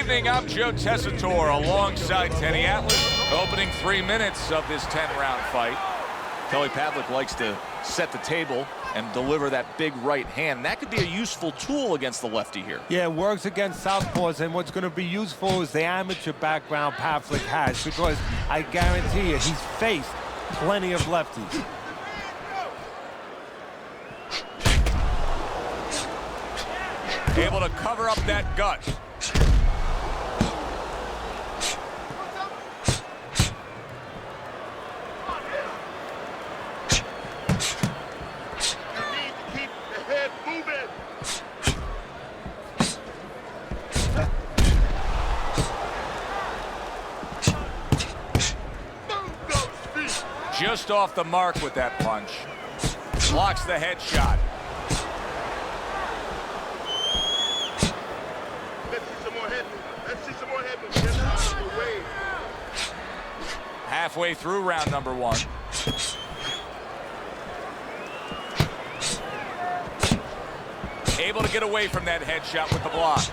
evening, I'm Joe Tessitore alongside Teddy Atlas. Opening 3 minutes of this 10-round fight. Kelly Pavlik likes to set the table and deliver that big right hand. That could be a useful tool against the lefty here. Yeah, it works against southpaws, and what's going to be useful is the amateur background Pavlik has, because I guarantee you he's faced plenty of lefties. Able to cover up that gut. Just off the mark with that punch. Blocks the headshot. Let's see some more headman. Let's see some more headman. Get out of the way. Halfway through round number 1. Able to get away from that headshot with the block.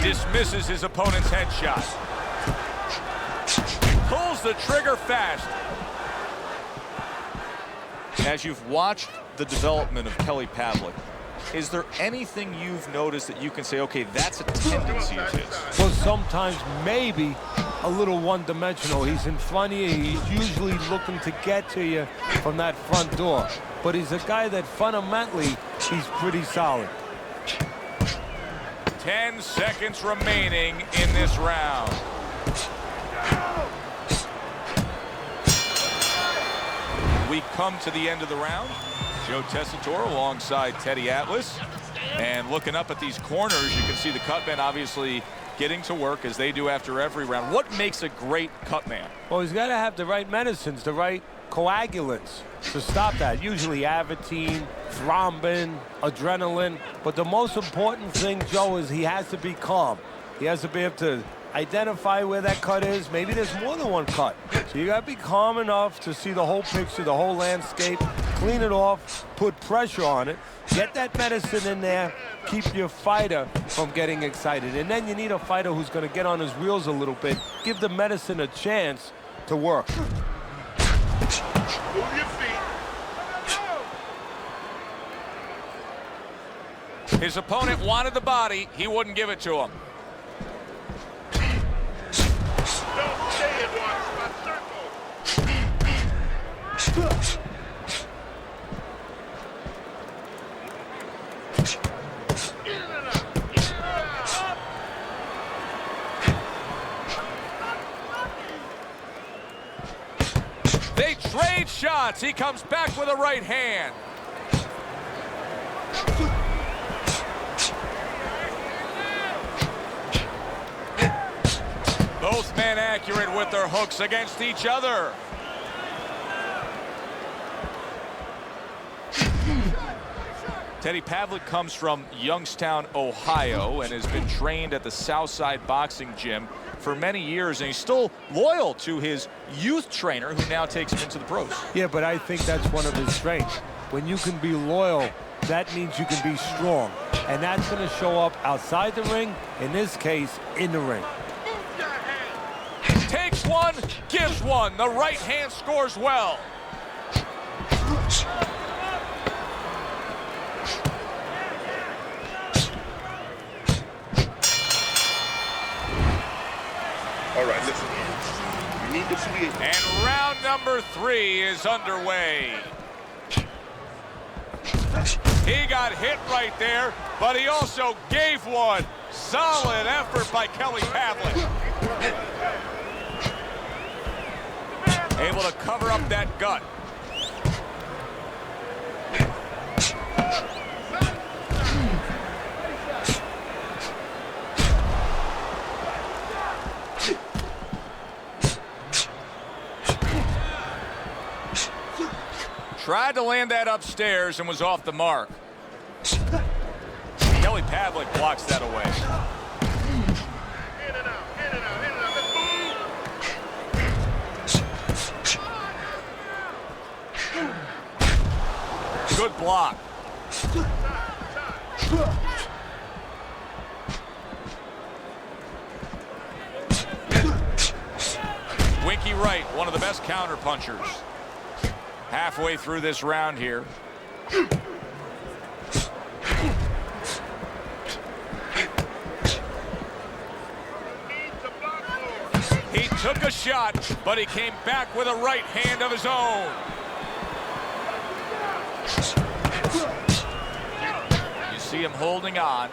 Dismisses his opponent's headshot. Pulls the trigger fast. As you've watched the development of Kelly Pavlik, is there anything you've noticed that you can say, okay, that's a tendency of his? Well, sometimes maybe a little one-dimensional. He's in front of you. He's usually looking to get to you from that front door. But he's a guy that fundamentally, he's pretty solid. 10 seconds remaining in this round. We come to the end of the round. Joe Tessitore alongside Teddy Atlas. And looking up at these corners, you can see the cutman obviously getting to work as they do after every round. What makes a great cutman? Well, he's got to have the right medicines, the right coagulants to stop that. Usually Avitine, thrombin, adrenaline. But the most important thing, Joe, is he has to be calm. He has to be able to identify where that cut is. Maybe there's more than one cut. So you got to be calm enough to see the whole picture, the whole landscape, clean it off, put pressure on it, get that medicine in there, keep your fighter from getting excited. And then you need a fighter who's going to get on his wheels a little bit, give the medicine a chance to work. Move your feet. His opponent wanted the body. He wouldn't give it to him. Don't stay in one circle. They trade shots. He comes back with a right hand. Both men accurate with their hooks against each other. Teddy Pavlik comes from Youngstown, Ohio, and has been trained at the Southside Boxing Gym for many years, and he's still loyal to his youth trainer, who now takes him into the pros. Yeah, but I think that's one of his strengths. When you can be loyal, that means you can be strong. And that's going to show up outside the ring, in this case, in the ring. Takes one, gives one. The right hand scores well. All right, listen. You need to see. And round number 3 is underway. He got hit right there, but he also gave one. Solid effort by Kelly Pavlik. Able to cover up that gut. Tried to land that upstairs and was off the mark. Kelly Pavlik blocks that away. In and out, in and out. block. Winky Wright, one of the best counter punchers. Halfway through this round here. He took a shot, but he came back with a right hand of his own. You see him holding on.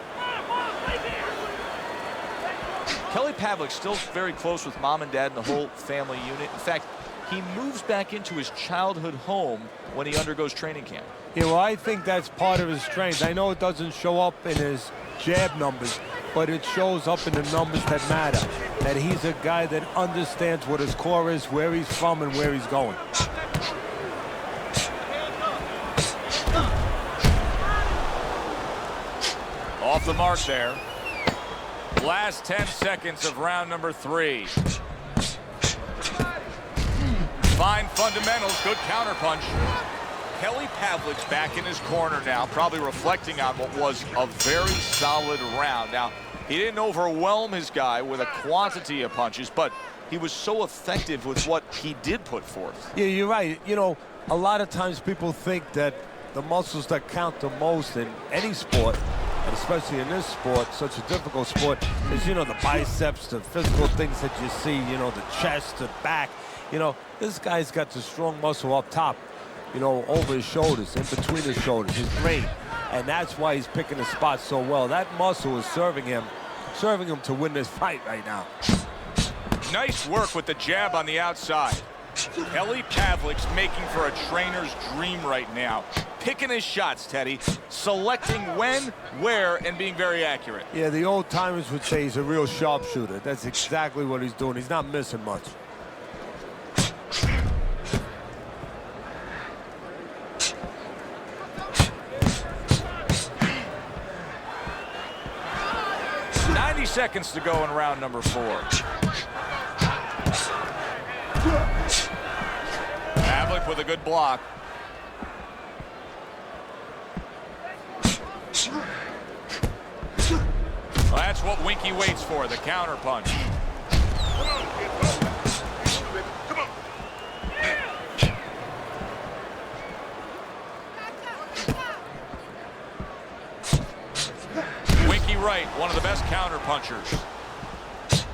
Kelly Pavlik still very close with mom and dad and the whole family unit. In fact, he moves back into his childhood home when he undergoes training camp. Yeah, well, I think that's part of his strength. I know it doesn't show up in his jab numbers, but it shows up in the numbers that matter. That he's a guy that understands what his core is, where he's from, and where he's going. Off the mark there. Last 10 seconds of round number 3. Fine fundamentals, good counterpunch. Kelly Pavlik's back in his corner now, probably reflecting on what was a very solid round. Now, he didn't overwhelm his guy with a quantity of punches, but he was so effective with what he did put forth. Yeah, you're right. You know, a lot of times people think that the muscles that count the most in any sport, and especially in this sport, such a difficult sport, is, you know, the biceps, the physical things that you see, you know, the chest, the back. You know, this guy's got the strong muscle up top, you know, over his shoulders, in between his shoulders, his brain. And that's why he's picking the spot so well. That muscle is serving him to win this fight right now. Nice work with the jab on the outside. Kelly Pavlik's making for a trainer's dream right now. Picking his shots, Teddy. Selecting when, where, and being very accurate. Yeah, the old timers would say he's a real sharpshooter. That's exactly what he's doing. He's not missing much. Seconds to go in round number 4. Pavlik with a good block. Well, that's what Winky waits for, the counter punch. Wright, one of the best counter punchers.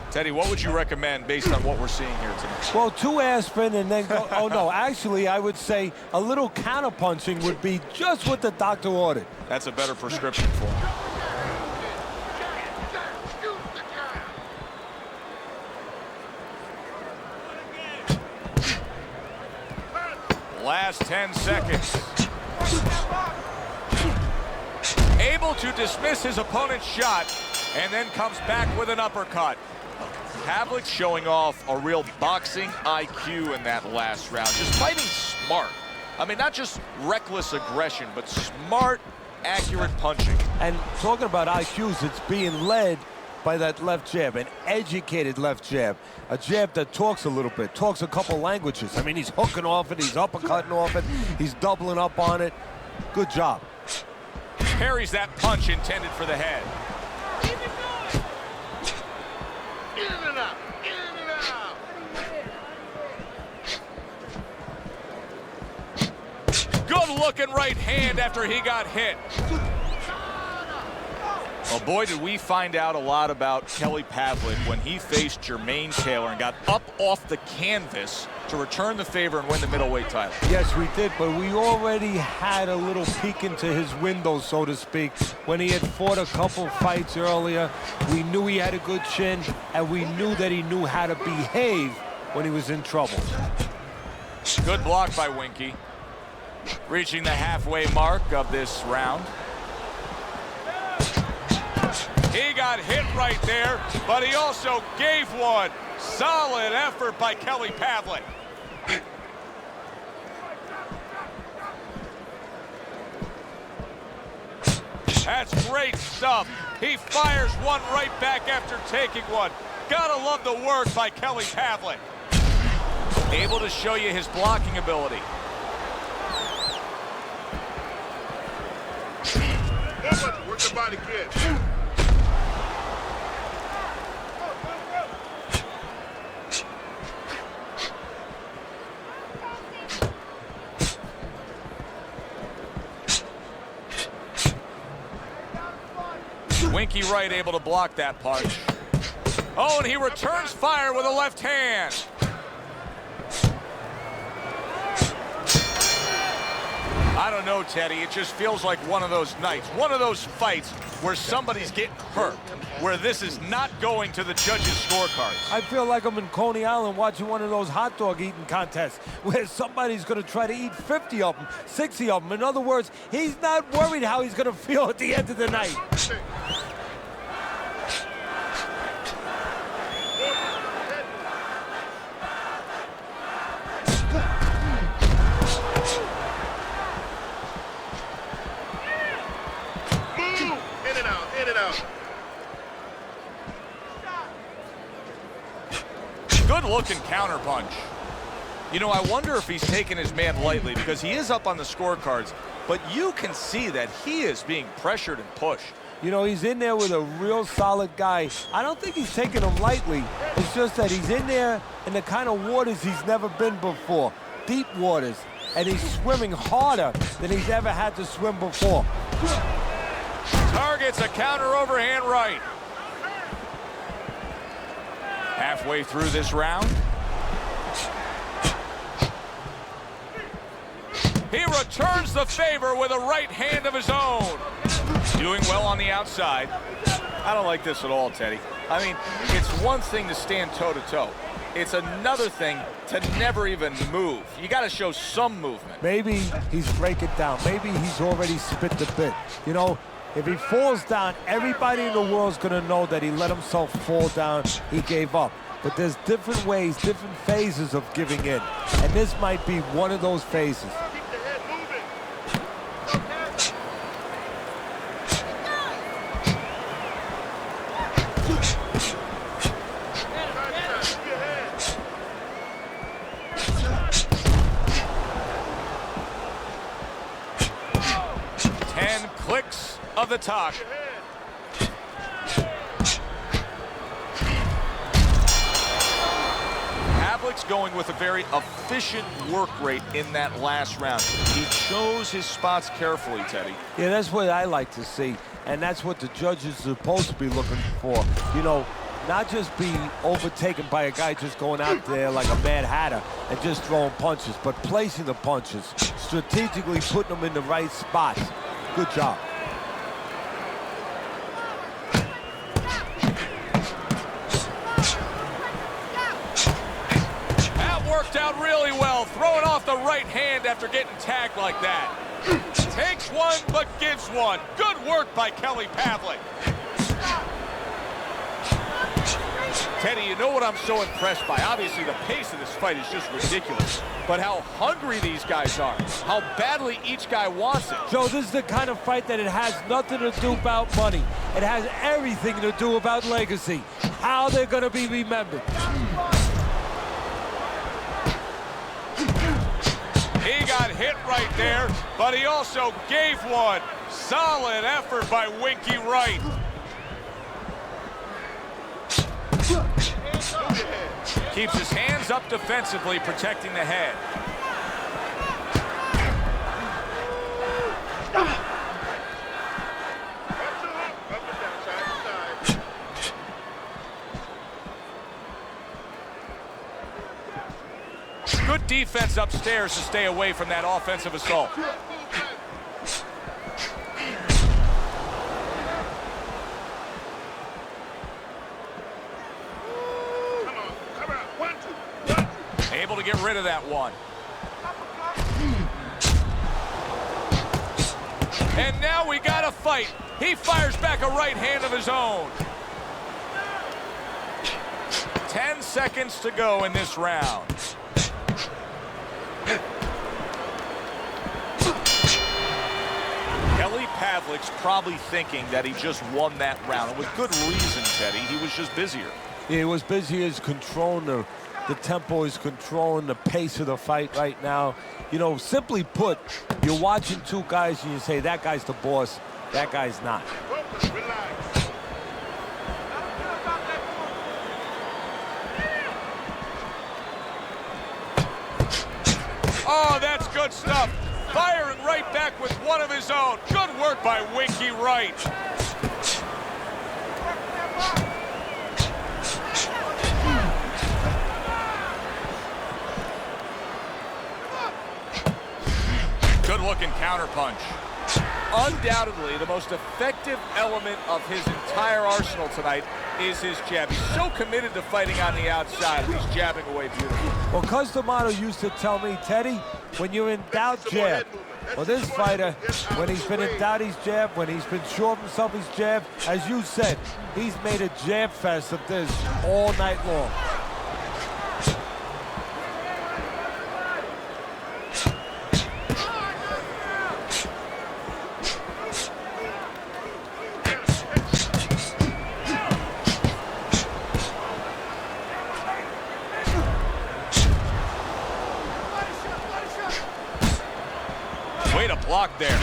Teddy, what would you recommend based on what we're seeing here tonight? Well, 2 aspirin and then go. Oh, no, actually, I would say a little counter punching would be just what the doctor ordered. That's a better prescription for him. Last 10 seconds. Able to dismiss his opponent's shot and then comes back with an uppercut. Pavlik showing off a real boxing IQ in that last round. Just fighting smart. I mean, not just reckless aggression, but smart, accurate punching. And talking about IQs, it's being led by that left jab, an educated left jab. A jab that talks a little bit, talks a couple languages. I mean, he's hooking off it, he's uppercutting off it, he's doubling up on it. Good job. Parries that punch intended for the head. In and out. In and out. Good looking right hand after he got hit. Well, boy, did we find out a lot about Kelly Pavlik when he faced Jermaine Taylor and got up off the canvas to return the favor and win the middleweight title. Yes, we did, but we already had a little peek into his window, so to speak. When he had fought a couple fights earlier, we knew he had a good chin, and we knew that he knew how to behave when he was in trouble. Good block by Winky. Reaching the halfway mark of this round. He got hit right there, but he also gave one. Solid effort by Kelly Pavlik. That's great stuff. He fires one right back after taking one. Gotta love the work by Kelly Pavlik. Able to show you his blocking ability. punches. Work the body, kid. Winky Wright able to block that punch. Oh, and he returns fire with a left hand. I don't know, Teddy. It just feels like one of those nights, one of those fights where somebody's getting hurt, where this is not going to the judges' scorecards. I feel like I'm in Coney Island watching one of those hot dog eating contests where somebody's going to try to eat 50 of them, 60 of them. In other words, he's not worried how he's going to feel at the end of the night. Good-looking counterpunch. You know, I wonder if he's taking his man lightly because he is up on the scorecards, but you can see that he is being pressured and pushed. You know, he's in there with a real solid guy. I don't think he's taking him lightly. It's just that he's in there in the kind of waters he's never been before, deep waters, and he's swimming harder than he's ever had to swim before. Targets a counter overhand right. Halfway through this round. He returns the favor with a right hand of his own. Doing well on the outside. I don't like this at all, Teddy. I mean, it's one thing to stand toe-to-toe. It's another thing to never even move. You got to show some movement. Maybe he's breaking down. Maybe he's already spit the bit. You know, if he falls down, everybody in the world's going to know that he let himself fall down. He gave up. But there's different ways, different phases of giving in. And this might be one of those phases. Keep the head moving. Clicks of the talk. Pavlik's going with a very efficient work rate in that last round. He chose his spots carefully, Teddy. Yeah, that's what I like to see, and that's what the judges are supposed to be looking for. You know, not just be overtaken by a guy just going out there like a Mad Hatter and just throwing punches, but placing the punches, strategically putting them in the right spots. Good job. That worked out really well, throwing off the right hand after getting tagged like that. Takes one, but gives one. Good work by Kelly Pavlik. Teddy, you know what I'm so impressed by? Obviously, the pace of this fight is just ridiculous. But how hungry these guys are, how badly each guy wants it. Joe, this is the kind of fight that it has nothing to do about money. It has everything to do about legacy, how they're going to be remembered. He got hit right there, but he also gave one. Solid effort by Winky Wright. Keeps his hands up defensively, protecting the head. Good defense upstairs to stay away from that offensive assault. Able to get rid of that one. And now we got a fight. He fires back a right hand of his own. 10 seconds to go in this round. Kelly Pavlik's probably thinking that he just won that round. And with good reason, Teddy. He was just busier. Yeah, he was busy as controlling the tempo, is controlling the pace of the fight right now. You know, simply put, you're watching two guys and you say, that guy's the boss, That guy's not. Focus, relax. Oh, that's good stuff. Firing right back with one of his own. Good work by Winky Wright. Good-looking counterpunch. Undoubtedly, the most effective element of his entire arsenal tonight is his jab. He's so committed to fighting on the outside. He's jabbing away beautifully. Well, Cus D'Amato used to tell me, Teddy, when you're in doubt, jab. Well, this fighter, when he's been in doubt, he's jabbed. When he's been sure of himself, he's jabbed. As you said, he's made a jab fest of this all night long. Way to block there.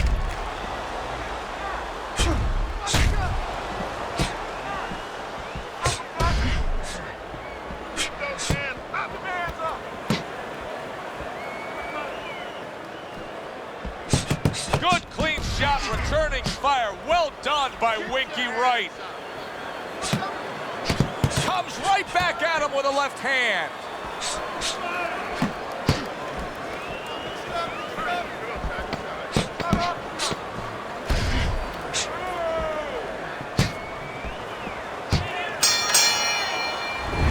Good clean shot, returning fire. Well done by Winky Wright. Comes right back at him with a left hand.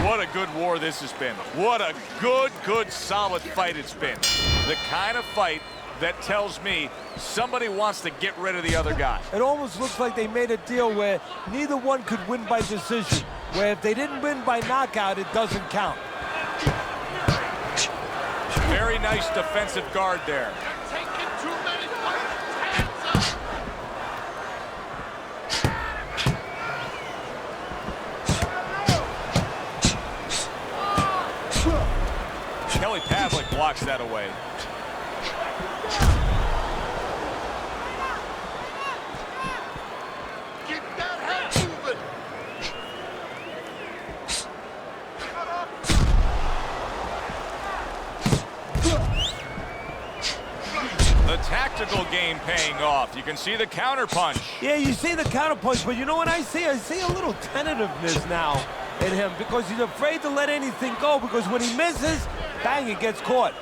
What a good war this has been. What a good, solid fight it's been. The kind of fight that tells me somebody wants to get rid of the other guy. It almost looks like they made a deal where neither one could win by decision, where if they didn't win by knockout, it doesn't count. Very nice defensive guard there. Kelly Pavlik blocks that away. Get that head moving. The tactical game paying off. You can see the counter punch. Yeah, you see the counterpunch, but you know what I see? I see a little tentativeness now in him because he's afraid to let anything go because when he misses, bang, it gets caught.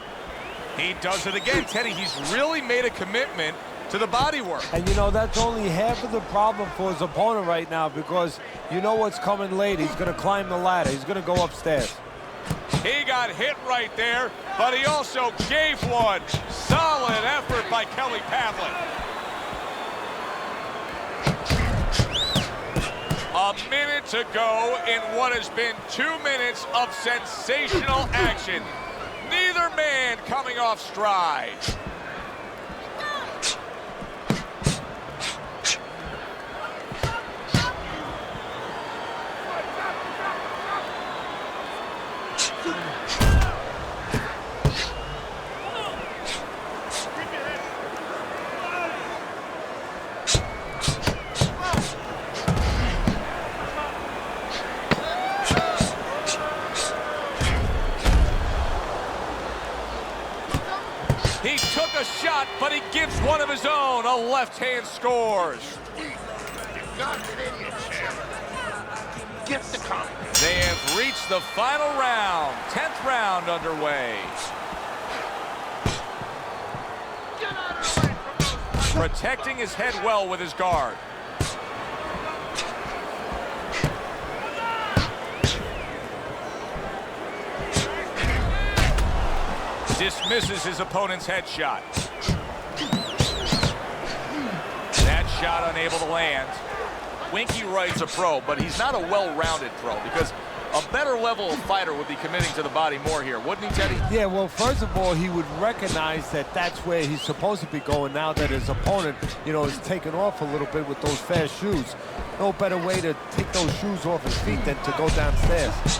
He does it again, Teddy. He's really made a commitment to the body work. And you know, that's only half of the problem for his opponent right now because you know what's coming late. He's going to climb the ladder. He's going to go upstairs. He got hit right there, but he also gave one. Solid effort by Kelly Pavlik. A minute to go in what has been 2 minutes of sensational action. Neither man coming off stride. He took a shot, but he gives one of his own. A left hand scores. Not an idiot, champ. Get the confidence. They have reached the final round. 10th round underway. Get out of the way from those. Protecting his head well with his guard. Dismisses his opponent's headshot. That shot unable to land. Winky Wright's a pro, but he's not a well-rounded pro because a better level of fighter would be committing to the body more here, wouldn't he, Teddy? Yeah, well, first of all, he would recognize that that's where he's supposed to be going now that his opponent, you know, is taking off a little bit with those fast shoes. No better way to take those shoes off his feet than to go downstairs.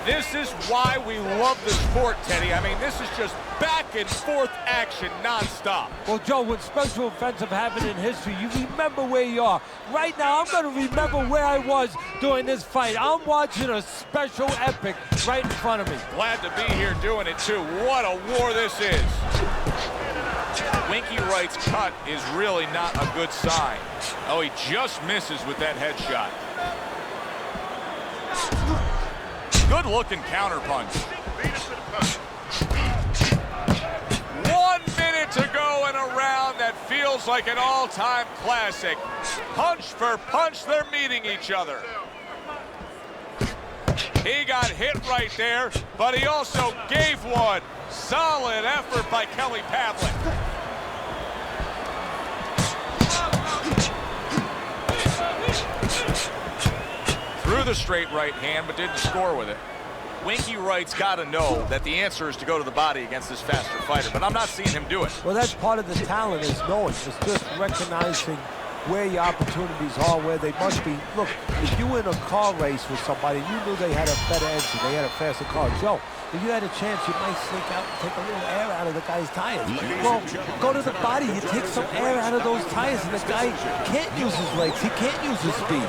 This is why we love the sport, Teddy. I mean, this is just back and forth action nonstop. Well, Joe, with special offensive happened in history, you remember where you are. Right now, I'm going to remember where I was during this fight. I'm watching a special epic right in front of me. Glad to be here doing it, too. What a war this is. Winky Wright's cut is really not a good sign. Oh, he just misses with that headshot. Good-looking counterpunch. 1 minute to go in a round that feels like an all-time classic. Punch for punch, they're meeting each other. He got hit right there, but he also gave one. Solid effort by Kelly Pavlik. Threw the straight right hand, but didn't score with it. Winky Wright's got to know that the answer is to go to the body against this faster fighter, but I'm not seeing him do it. Well, that's part of the talent, is knowing. It's just recognizing where your opportunities are, where they must be. Look, if you were in a car race with somebody, you knew they had a better engine, they had a faster car. Joe, if you had a chance, you might sneak out and take a little air out of the guy's tires. Well, go to the body, you take some air out of those tires, and the guy can't use his legs, he can't use his speed.